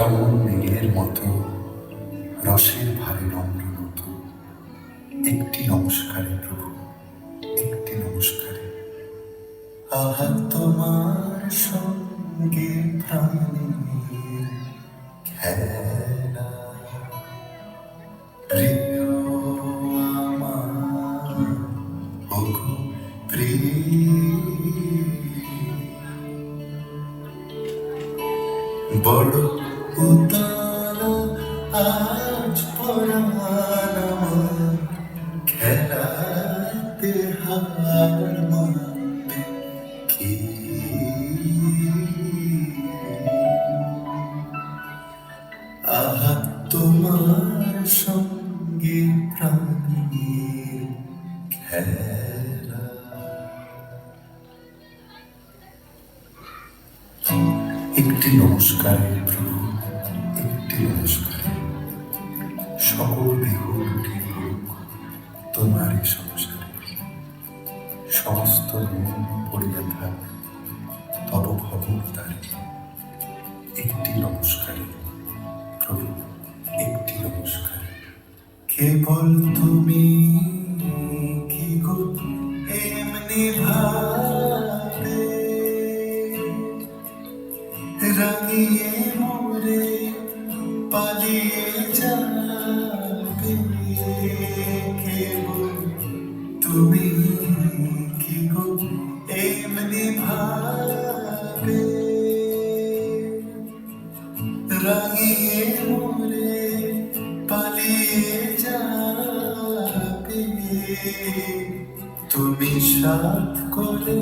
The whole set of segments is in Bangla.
শ্রাবণ মেঘের মতো রসের ভারে নম্র নত। একটি নমস্কারে প্রভু, একটি নমস্কারে। আহা তোমার সঙ্গে প্রাণের খেলা, প্রিয় আমার ওগো প্রিয়, বড় উতলা আজ পরাণ আমার, খেলাতে হার মানবে কি? আহা তোমার সঙ্গে প্রাণের খেলা। একটি নমস্কারে প্রভু, একটি নমস্কারে। সকল দেহ লুটিয়ে পড়ুক তোমারই সংসারে। সমস্ত মন পড়িয়া থাক তব ভবতারে। একটি নমস্কারে প্রভু, একটি নমস্কারে। কেবল তুমি কি গো এমনি ভাবে রাঙিয়ে মোরে পালিয়ে যাবে? কেবল তুমি কি গো এমনি ভাবে রাঙিয়ে মোরে পালিয়ে যাবে? তুমি সাথ করে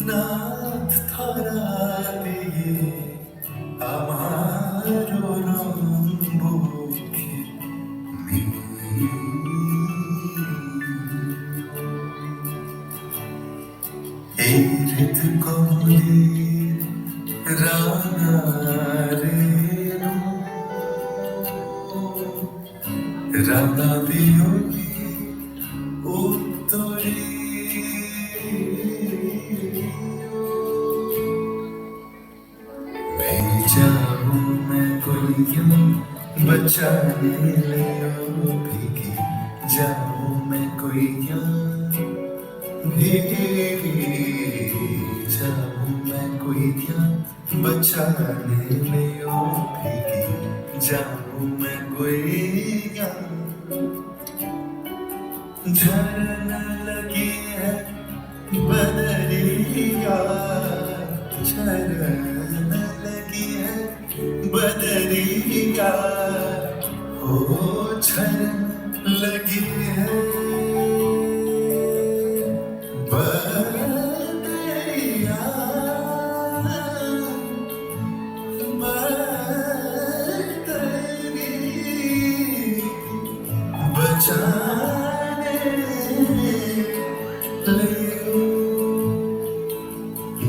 নাথ ধরালে আমার বুকে এই হৃদ কমলের রাঙারে রাঙা বিয়োগী উত্তরে भेजा हूँ मैं कोई क्यों बचाने लियो भीगी जाऊँ मैं कोई क्यों भेजा हूँ मैं कोई क्यों बचाने लियो भीगी जाऊँ मैं कोई क्यों। झरने लगी है बदरिया, झरने लगी है बदरिया, ओ झरने लगी है बदरिया, बदरी बचाने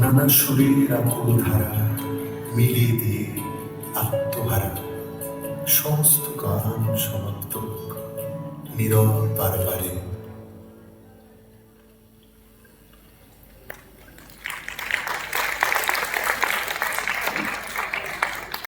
নানা সুরের আকুল ধারা মিলিয়ে দিয়ে আত্মহারা সমস্ত গান সমাপ্ত নীরব বারবারে।